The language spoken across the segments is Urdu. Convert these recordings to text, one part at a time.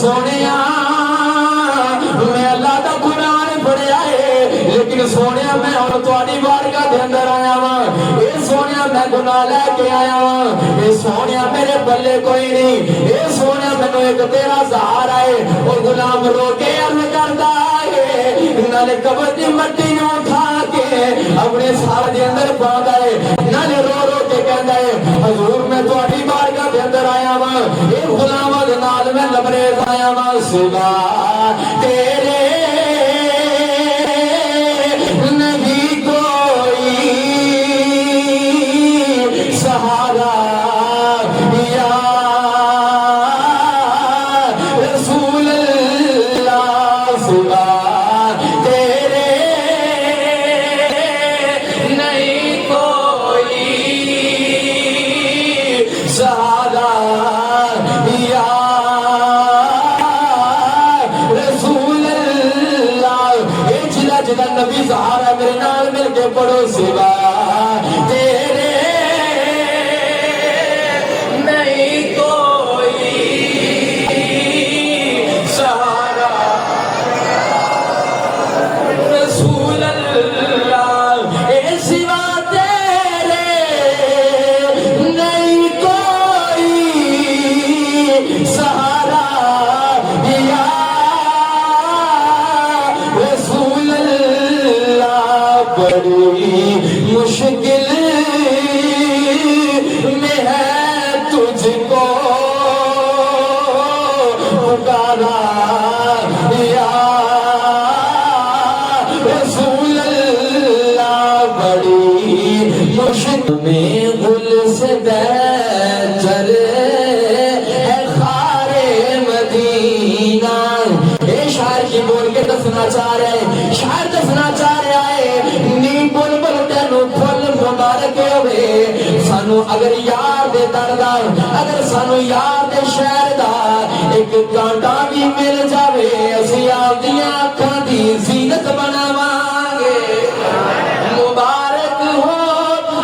سونے میں اللہ دا قرآن پڑھیا ہے لیکن سونے میں اور تواڈی بارگاہ دے اندر آیا وا اے سونے میں گناہ لے کے آیا وا اے سونے میرے بلے کوئی نہیں اے سونے مینوں ایک تیرا سہارا ہے او غلام رو کے عرض کردا ہے نالے قبر دی مٹی نوں اٹھا کے اپنے سار دے اندر پاوندا ہے نالے رو رو کے کہندا ہے حضور میں تواڈی بارگاہ دے اندر آیا وا اے غلاماں دے نال میں لبریز آیا وا سوا تیرے نہیں کوئی سہارا یا رسول اللہ سوا تیرے نہیں کوئی سہارا یا رسول اللہ اے جلا جلا نبی سہارا میرے نال مل کے پڑھو سوا تیرے نہیں کوئی سہارا رسول اللہ اے سوا تیرے نہیں کوئی سہارا یا رسول اللہ بڑی مشکل میں ہے تجھ کو پکارا یا رسول اللہ بڑی مشکل میں گل سے بہتر ہے خار مدینہ اے شاعر کی بول کے دسنا چاہ رہے شاعر دسنا چاہ رہا ہے نی بول بول تینوں پھل مبارک ہوئے سانو اگر یار دے دردار اگر سانو یار دے شہر دا ایک کانٹا بھی مل جاوے اسی آپ دیاں اکھاں دی زینت بناواں گے مبارک ہو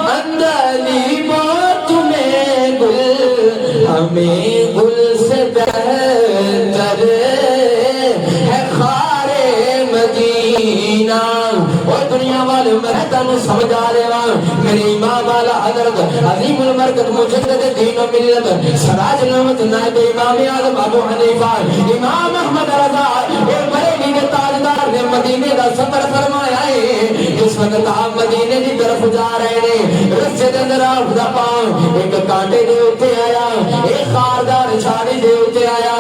اندلی بو تمہیں گل ہمیں گل سے بہتر ہے خار مدینہ اور دنیا والے میں تنو سمجھا رہے وہاں میرے امام والا حضرت عظیم المرکت مجدد دین و ملت سراج نعمت نائب امام اعظم ابو حنیفہ امام احمد رضا اور بریلی کے تاجدار نے مدینے کا سفر فرمایا ہے اس وقت آپ مدینے کی طرف جا رہے ہیں رستے دے اندر آپ دا پاؤں ایک کانٹے دے اٹھے آیا ایک خاردار چھاڑی دے اٹھے آیا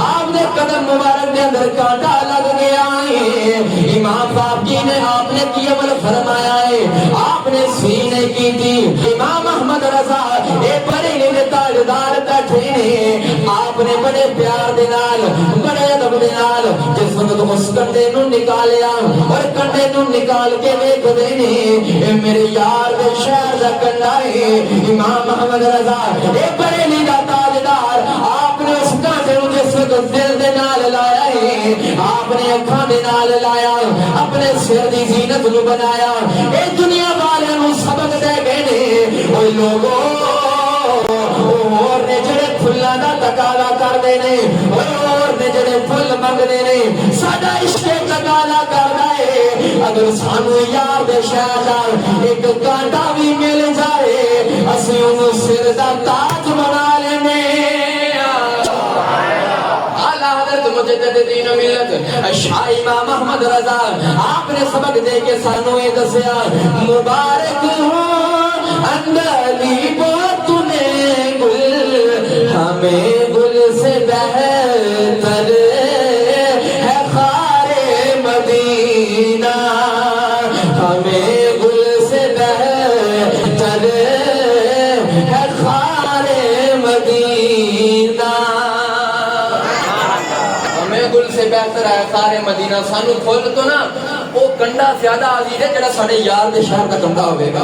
آپ نے قدم مبارک دے اندر کانٹا لگ گیا ہے امام صاحب کی نے آپ نے کی عمل فرمایا ہے آپ نے سینے کی تھی امام احمد رضا اے بڑے لیے تاجدار بیٹھے ہیں آپ نے بڑے پیار دے نال بڑے ادب دے نال جس وقت اس کنڈے نو نکالیا اور کنڈے نو نکال کے ویکھ دے نے اے میرے یار دے شہر دا کنڈا ہے امام احمد رضا اے بڑے لیے تاجدار آپ نے اس کانٹے نو جس وقت دل دے نال لایا ہے آپ نے اکھاں دے نال لایا اپنے سر دی زینت نو بنایا اے دنیا والے نو سبق دے گئے نے اوے لوگوں اور نے جڑے پھلاں دا تقاضا کردے نے اور نے جڑے پھل منگدے نے ساڈا عشق تقاضا کردا ہے اگر سانو یار دے شہر دا ایک کانٹا بھی مل جائے اسی اونوں سر دا تاج بنا لینے مجدد دین و ملت شاہ امام احمد رضا آپ نے سبق دے کے سانو یہ دسیا مبارک ہو اندلی بو تمہیں گل ہمیں گل سے بہتر ہے خار مدینہ ہمیں گل سے بہتر ہے خار مدینہ گل سے بہتر ہے خار مدینہ سانو پھول تو نا وہ کنڈا زیادہ عزیز ہے جڑا ساڑے یار دے شہر کا کنڈا ہوئے گا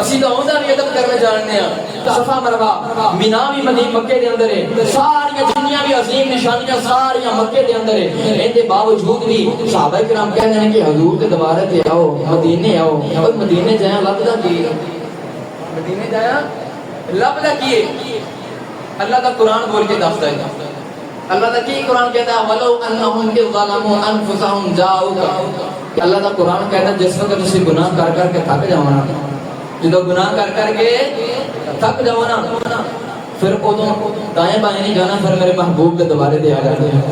اسی دا ہوندہ نہیں ادب کرنے جاننے ہیں صفا مروا مینا بھی مدین مکے دے اندر ہے ساری دنیا بھی عظیم نشانیاں ساری مکے دے اندر ہے اندے باوجود بھی صحابہ کرام کہنے ہیں کہ حضور کے دوبارہ تے آؤ مدینے آؤ اور مدینے جائیں لبدہ کیے مدینے جائیں لبدہ کیے اللہ کا قرآن بول کے دستا ہے اللہ دا کی قرآن کہتا ہے وَلَوْ أَنَّهُمْ إِذْ ظَلَمُوا أَنفُسَهُمْ جَاءُوكَ اللہ دا قرآن کہتا ہے جس وقت تسی گناہ کر کر کے تھک جاؤ نا، جدو گناہ کر کر کے تھک جاؤ نا، پھر ادو دائیں بائیں نہیں جانا، پھر میرے محبوب کے دوبارے دے آ جاتے ہیں۔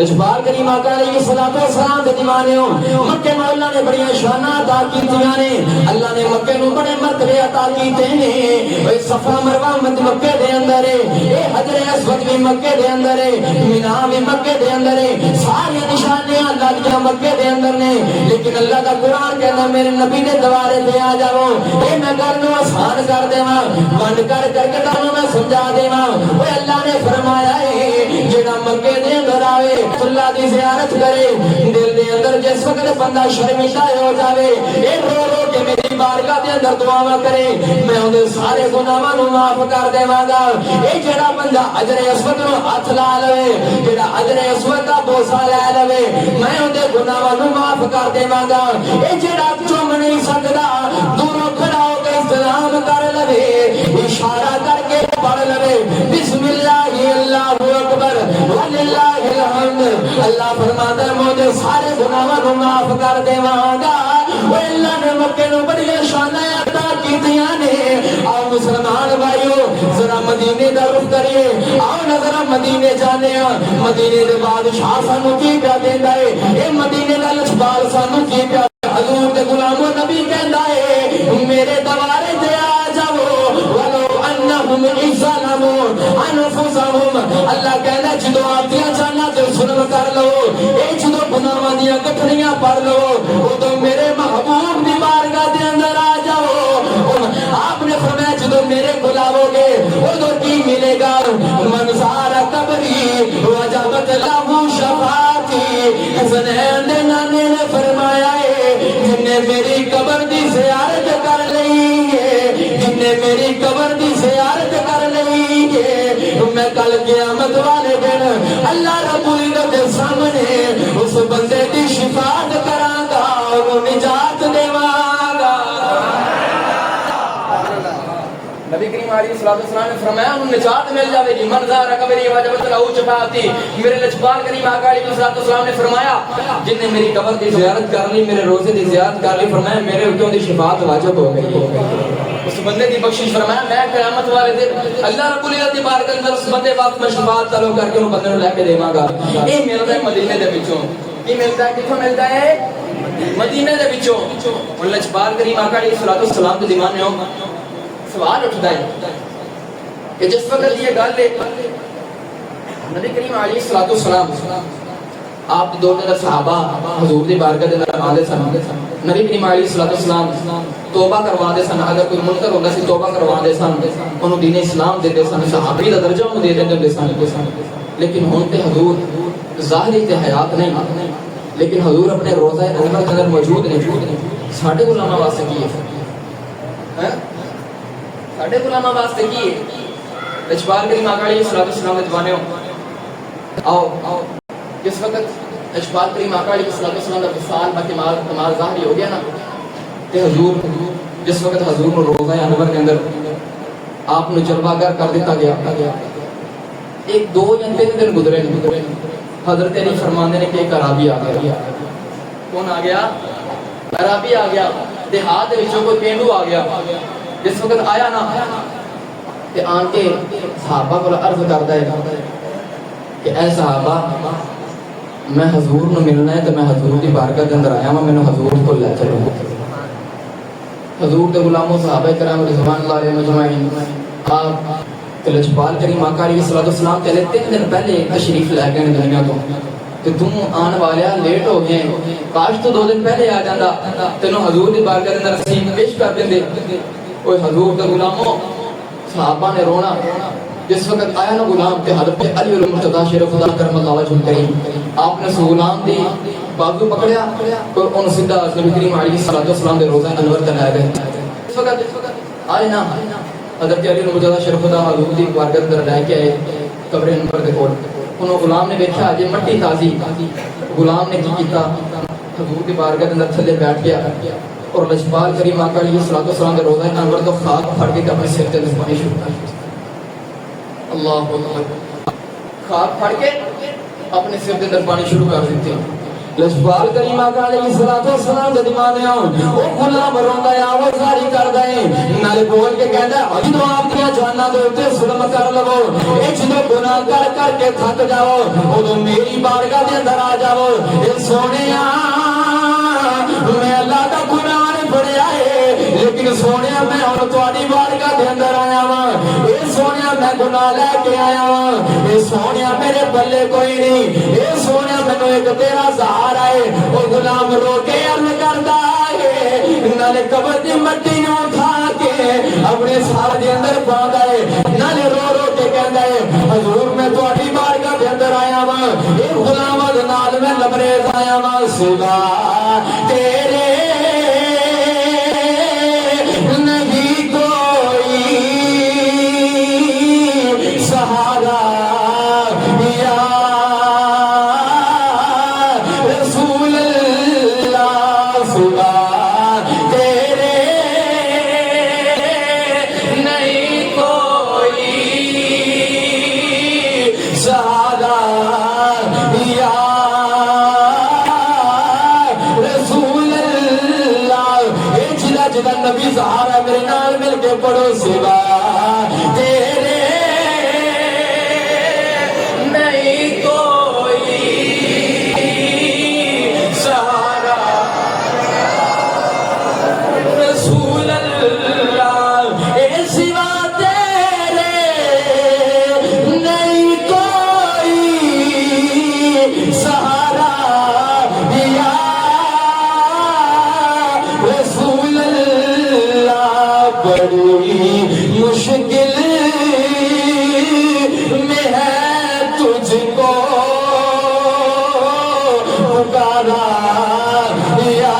اجبار کریم آقا علیہ السلام دے دیوانے ہوں، مکے میں اللہ نے بڑی شانہ عطا کیتیاں نے، اللہ نے مکے نو بڑے مرتبے عطا کیتے نے، اے صفا مروہ مت مکے دے اندر ہے، اے حجر اسود بھی مکے دے اندر ہے، مینا بھی مکے دے اندر ہے، ساری نشانیاں اللہ دیا مکے دے اندر نے، لیکن اللہ کا قرآن کہنا میرے نبی نے دوبارے دے آ جاؤ، اے میں گل نو آسان کر دیواں، ونڈ کر کر کے تانوں میں سمجھا دیواں، اے اللہ نے فرمایا ہے جڑا مکے دے اندر آوے اللہ دی زیارت کرے، دل دے اندر جس وقت بندہ شرمندہ ہو جاوے، اے رو رو کے میری بارگاہ دے اندر دعا کرے، میں اون دے سارے گناہاں نو معاف کر دیواں گا۔ اے جڑا بندہ حجر اسود نو ہاتھ لا لوے، جڑا حجر اسود دا بوسا لے لوے، میں اون دے گناہاں نو معاف کر دیواں گا۔ اے جڑا چوم نہیں سکدا دوروں کھڑا ہو کے سلام کر لوے، اشارہ کر کے پڑھ لوے بسم اللہ اللہ اکبر وللہ الحمد، اللہ فرماتا ہے مجھے سارے گناہاں کو معاف کر دیواں گا۔ وہ اللہ نے مکے نو بڑی شاناں عطا کیتیاں نے۔ آؤ مسلمان بھائیو ذرا مدینے دا رخ کریے، آؤ نہ ذرا مدینے جانے ہاں، مدینے دے بادشاہ سانو کی پیا دیندا ہے، اے مدینے دا لچبال سانو کی پیا حضور دے غلامو نبی کہندا ہے میرے دوارے تے آ جاؤ ولو انہم ظلموا انفسہم، اللہ کہنا جدو آپ دیاں جانا تے ظلم کر لو، اے جدو گناہاں دیاں گٹھڑیاں پڑھ لو، ادو میرے محبوب دی بارگاہ دے اندر آ جاؤ۔ آپ نے فرمایا جدو میرے بلاو گے ادو کی ملے گا، منظار قبری وجبت لہو شفاعتی، حسنین دے نانے نے فرمایا ہے جن نے میری قبر دی زیارت کر لئی ہے، جن نے میری قبر دی زیارت کر لئی ہے، میں کل قیامت والے دن اللہ رب العزت کے سامنے اس بندے دی شفاعت کراں گا اور نجات دیواں گا۔ نبی کریم علیہ السلام نے فرمایا انہوں نجات مل جاوے گی، من زار قبری وجبت لہو شفاعتی۔ میرے لجپال کریم آقا علیہ السلام نے فرمایا جن نے میری قبر دی زیارت کر لی، میرے روزے دی زیارت کر لی، فرمایا میرے اوپر دی شفاعت واجب ہو گئی، اس بندے دی بخشش۔ فرمایا میں قیامت والے دن اللہ رب العزت دی بارگاہ کے اندر اس بندے وقت میں شفاعت طلب کر کے وہ بندے نو لے کے دیواں گا۔ یہ ملدا ہے مدینے دے وچوں، یہ ملدا ہے کتھوں ملدا ہے؟ مدینے دے وچوں۔ اور لجپال کریم آقا علیہ السلام دے دیوانے ہو سوال اٹھتا ہے کہ جس وقت یہ گل ہے نبی کریم علیہ السلام آپ دو تین صحابہ حضور دی بارگاہ دے اندر آندے سن، نبی کریم علیہ السلام توبہ کروا دے سن، اگر کوئی منکر ہوندا سی توبہ کروا دے سن، انہوں دین اسلام دے سن، صحابی دا درجہ انہوں دے دے سن۔ لیکن ہن تے حضور ظاہری تے حیات نہیں، لیکن حضور اپنے روضہ انور کے اندر موجود نہیں۔ ساڈے غلاماں واسطے کی ہے؟ ساڈے غلاماں واسطے کی ہے؟ لجپال کریم آقا علیہ السلام دے دیوانے ہو، آؤ جس وقت لجپال کریم آقا علیہ السلام دا وصال با کمال ظاہری ہو گیا نا، تے حضور جس وقت حضور کو روضہ انور کے اندر آپ نے جلوہ گر کر دیتا گیا، ایک دو یا تین دن گزرے، حضرت علی فرماندے نے کہ ایک عرابی آ گیا۔ کون آ گیا؟ عرابی آ گیا، دیہات دے وچوں کوئی پینڈو آ گیا۔ جس وقت آیا نا تے آن کے صحابہ کو عرض کردا ہے کہ اے صحابہ میں حضور نو ملنا ہے تے میں حضور دی بارگاہ دے اندر آیا ہاں، مینوں حضور کو لے چلو۔ حضور دے غلاموں صحابہ کرام رضوان اللہ علیہم اجمعین آپ لجپال کریم آقا علیہ السلام چلے 3 دن پہلے تشریف لے گئے دنیا تو، تے تم آن والیا لیٹ ہو گئے، کاش تو 2 دن پہلے آ جاندا تینوں حضور دی بارگاہ دے اندر رسید پیش کر دیندے۔ اوے حضور دے غلاموں صحابہ نے رونا۔ جس وقت آیا نا غلام تے حضرت علی المرتضی شیر خدا کرم اللہ وجہ کریم، آپ نے اس غلام دی بازو پکڑیا اور ان سیدھا نبی کریم علیہ السلام دے روضہ انور تے لے گئے۔ اس وقت آئے نا حضرت علی المرتضی شیر خدا حضور دی بارگاہ اندر لے کے آئے قبر انور دے کول، انہوں غلام نے دیکھا اجے مٹی تازی، غلام نے کی کیتا حضور دی بارگاہ اندر تھلے بیٹھ گیا اور لجپال کریم آقا علیہ السلام دے روضہ انور تو خاک پھڑ کے اپنے سر تے زبانی شروع کر دی۔ اللہ اکبر، خاک پھڑ کے اپنے سر دے در پانی شروع کر دیتے ہیں لجپال کریم آقا علیہ السلام دے دیوانے آؤں وہ غلام روندا ہے آواز جاری کر دائیں نالے بول کے کہتا ہے جدو آپ دیا جوانا دے ہوتے ظلم کر لگو اے جدو گناہ کر کے تھک جاؤ ادو میری بارگاہ دے اندر آ جاؤ اے سونے میں اللہ کا گناہ نہیں پڑیا ہے لیکن سونے میں اور تواڈی بارگاہ دے اندر آیا ہوں اے سونے میں گناہ لے کے آیا ہوں اے سونے میرے بلے کوئی نہیں اے سونے میں ایک تیرا سہارا ہے وہ غلام رو کے عرض کرتا ہے نالے قبر دی مٹی نو کھا کے اپنے سار دے اندر پاؤندا ہے نالے رو رو کے کہندا ہے حضور میں تواڈی بارگاہ دے اندر آیا ہوں اے غلام دے نال میں لبریز آیا ہوں سوا تیرے نہیں کوئی سہارا یا رسول اللہ سوا تیرے نہیں کوئی سہارا یا رسول اللہ اے جلا جلا نبی سہارا میرے نال مل کے پڑھو سوا تیرے نہیں کوئی سہارا رسول اللہ اے سوا تیرے نہیں کوئی سہارا یا رسول اللہ بڑی مشکل میں ہے تجھ کو پکارا یا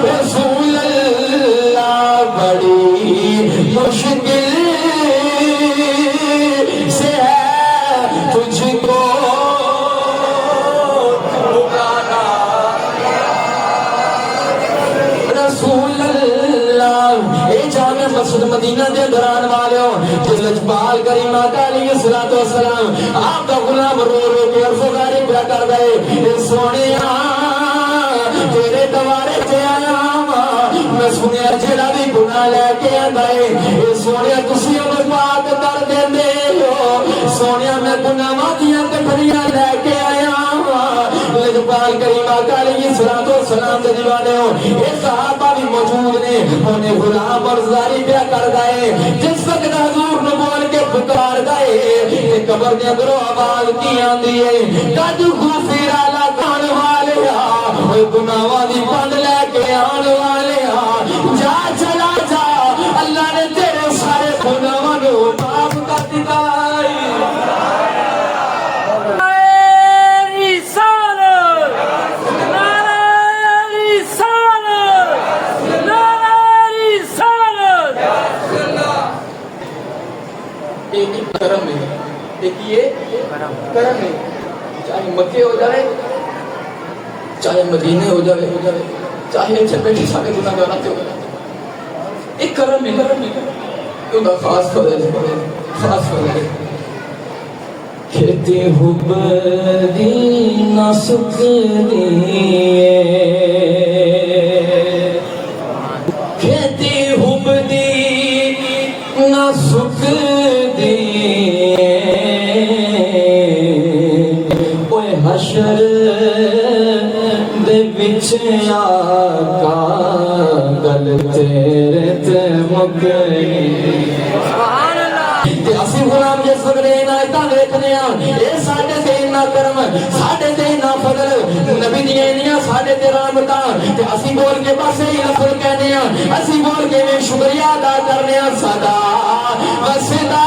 رسول اللہ بڑی مشکل سے ہے تجھ کو پکارا رسول اللہ اے جامع مسجد مدینہ دے دوران والوں جس لجپال کریم آقا علیہ السلام آپ کا غلام رو رو کے عرض و غاری پیا کر گئے اے سونے تیرے دوارے تے آیا میں سنیا جڑا بھی گناہ لے کے آئے اے سونے تسی ہمیں پاک کر دیندے ہو سونے میں گناہاں دیاں کٹھڑیاں لے کے آیا لجپال کریم آقا علیہ السلام دے دیوانے ہو اے صحابہ بھی موجود نے انہیں غلام اور زاری پیا کر گئے جس وقت حضور نے بول کے پکار گئے کہ قبر دے اندروں آواز کی آندی ہے قد غفر لکان والے اوے گناہاں دی پنڈ لے کے آن والے جا چلا جا اللہ نے تیرے سارے گناہاں نو معاف کر دتا کرم ہے دیکھیے کرم ہے چاہے مکے ہو جائے چاہے مدینے ہو جائے چاہے اچھے بیٹھے سارے گناہ گاراتے ہو ایک کرم ہے کیوں نہ خاص فضل کھیتی حب دی نہ سکھ دیئے کھیتی حب دی نہ سکھ حشر دے وچ آقا گل تیرے تے مکئی سبحان اللہ تے اسی غلام جس وقت عنایتاں ویکھنے اے ساڈے تے انہاں کرم ساڈے تے انہاں فضل نبی دی انہاں ساڈے تے رحمتاں تے اسی بول کے بس ہی لفظ کہنے اسی بول کے شکریہ ادا کرنے سدا وسدا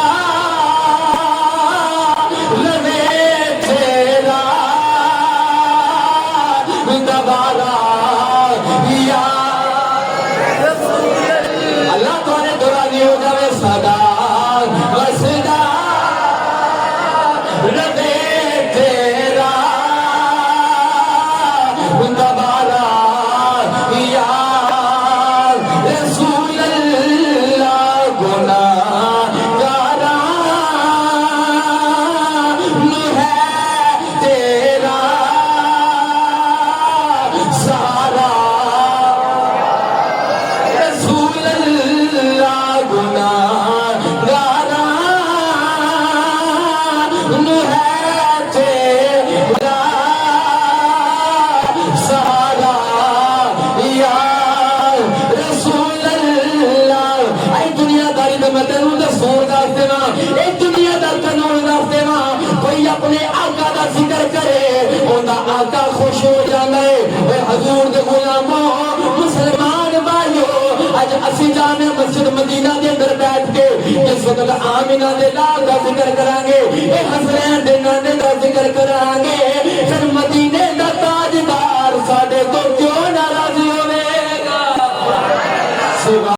رسول اللہ گناہ گارا رسول دا استعمال ایک دنیا دا قانون دا استعمال کوئی اپنے آقا دا ذکر کرے اوندا آقا خوش ہو جاندا ہے اے حضور دے غلاموں مسلمان بھائیو اج اسی جانے مسجد مدینہ دے اندر بیٹھ کے جس وقت آمینہ دے لال دا ذکر کران گے اے حسنین دے نانے دا ذکر کران گے